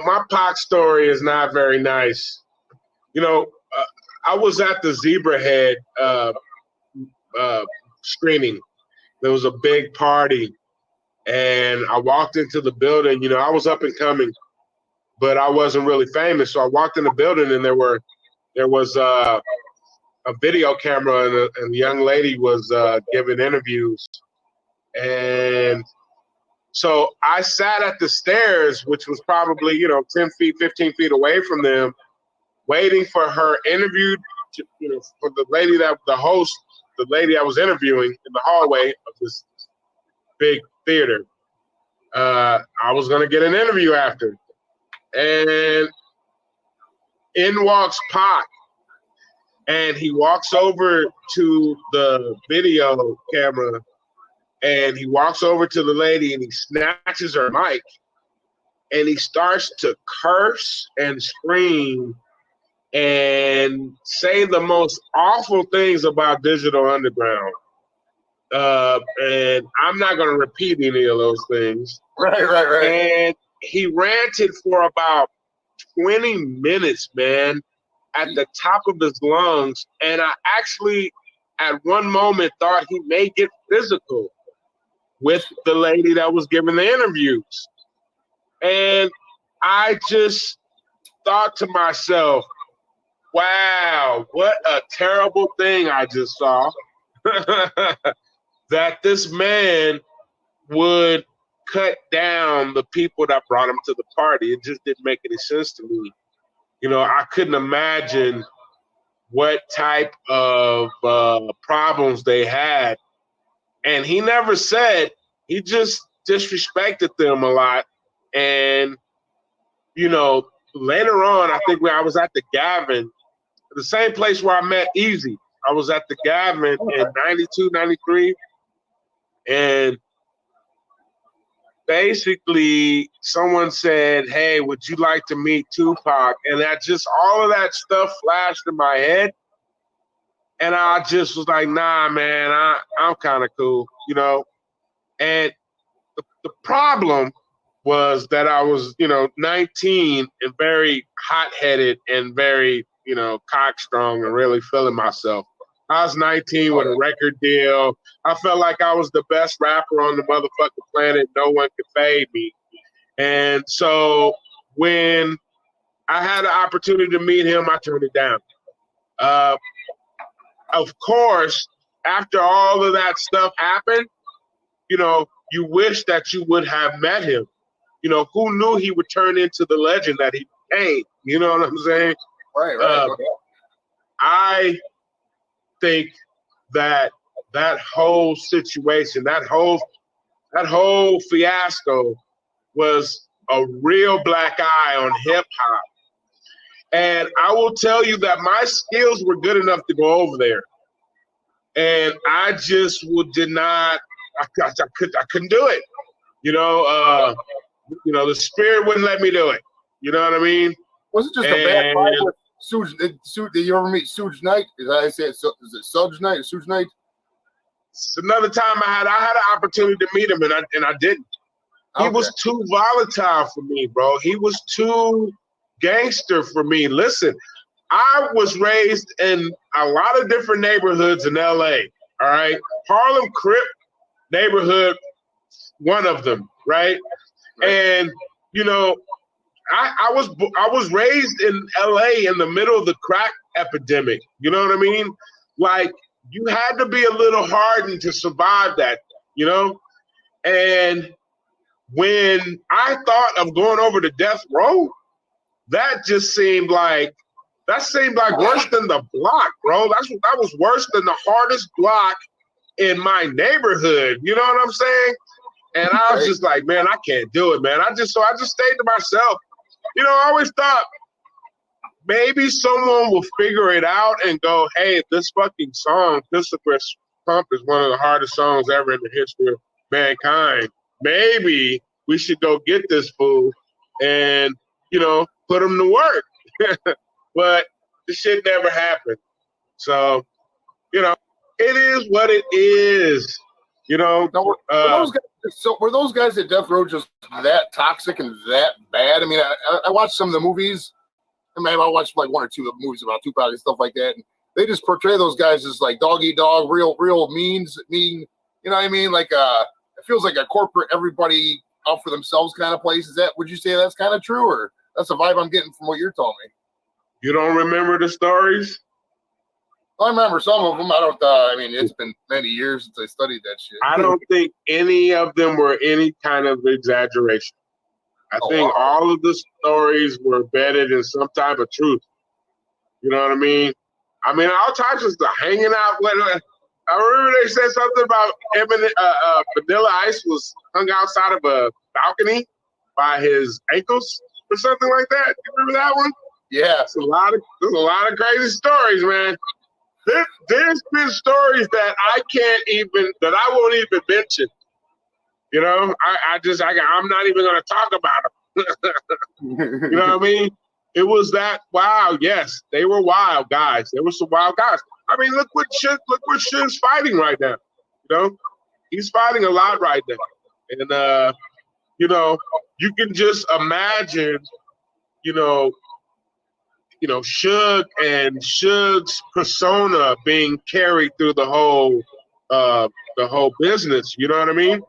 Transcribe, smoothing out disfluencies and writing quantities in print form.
my Pac story is not very nice. You know, I was at the Zebra Head screening. There was a big party, and I walked into the building. You know, I was up and coming, but I wasn't really famous. So I walked in the building, and there was a video camera, and the young lady was giving interviews. And so I sat at the stairs, which was probably 10 feet, 15 feet away from them, waiting for her interview. For the lady the lady I was interviewing in the hallway of this big theater. I was going to get an interview after. And in walks Pac. And he walks over to the video camera and he walks over to the lady and he snatches her mic and he starts to curse and scream and say the most awful things about Digital Underground. And I'm not going to repeat any of those things. Right. And he ranted for about 20 minutes, man, at the top of his lungs. And I actually, at one moment, thought he may get physical with the lady that was giving the interviews. And I just thought to myself, wow, what a terrible thing I just saw. That this man would cut down the people that brought him to the party. It just didn't make any sense to me. I couldn't imagine what type of problems they had. And he never said, he just disrespected them a lot. And, later on, I think when I was at the Gavin, the same place where I met Easy, I was at the Gavin in 92, 93. And basically someone said, hey, would you like to meet Tupac? And all of that stuff flashed in my head. And I just was like, nah, man, I'm kind of cool, And the problem was that I was, 19 and very hot-headed and very, cockstrong and really feeling myself. I was 19 with a record deal. I felt like I was the best rapper on the motherfucking planet. No one could fade me. And so when I had the opportunity to meet him, I turned it down. Of course, after all of that stuff happened, you wish that you would have met him. Who knew he would turn into the legend that he became? You know what I'm saying? Right. I think that whole situation, that whole fiasco was a real black eye on hip hop. And I will tell you that my skills were good enough to go over there. And I just did not, I couldn't do it. The spirit wouldn't let me do it. You know what I mean? Was it just a bad fight with Suge? Did you ever meet Suge Knight? Is that I said? Is it Suge Knight or Suge Knight? It's another time I had an opportunity to meet him and I didn't. He was too volatile for me, bro. He was too gangster for me. Listen, I was raised in a lot of different neighborhoods in LA. All right. Harlem Crip neighborhood, one of them, right? And I was raised in LA in the middle of the crack epidemic. You know what I mean? Like, you had to be a little hardened to survive that, And when I thought of going over to death row, that seemed like worse than the block, bro. That was worse than the hardest block in my neighborhood. You know what I'm saying? And I was just like, man, I can't do it, man. I just stayed to myself. I always thought maybe someone will figure it out and go, hey, this fucking song, Christopher's Pump, is one of the hardest songs ever in the history of mankind. Maybe we should go get this fool and, put him to work. But this shit never happened. So, it is what it is. You know, Now, were those guys at Death Row just that toxic and that bad? I mean, I watched some of the movies. I mean, I watched like one or two of the movies about Tupac and stuff like that. And they just portray those guys as like dog eat dog, real mean. You know what I mean? Like, it feels like a corporate, everybody out for themselves kind of place. Would you say that's kind of true, or that's the vibe I'm getting from what you're telling me? You don't remember the stories? I remember some of them. I don't. I mean, it's been many years since I studied that shit. I don't think any of them were any kind of exaggeration. I think all of the stories were embedded in some type of truth. You know what I mean? I mean, all types of stuff. Hanging out with. I remember they said something about Vanilla Ice was hung outside of a balcony by his ankles or something like that. You remember that one? Yeah, there's a lot of crazy stories, man. There's been stories that I won't even mention. You know, I'm not even going to talk about them. You know what I mean? It was that wow. Yes, they were wild guys. They were some wild guys. I mean, look what Shit's fighting right now. You know, he's fighting a lot right now, and you know, you can just imagine, you know, Suge and Suge's persona being carried through the whole business. You know what I mean?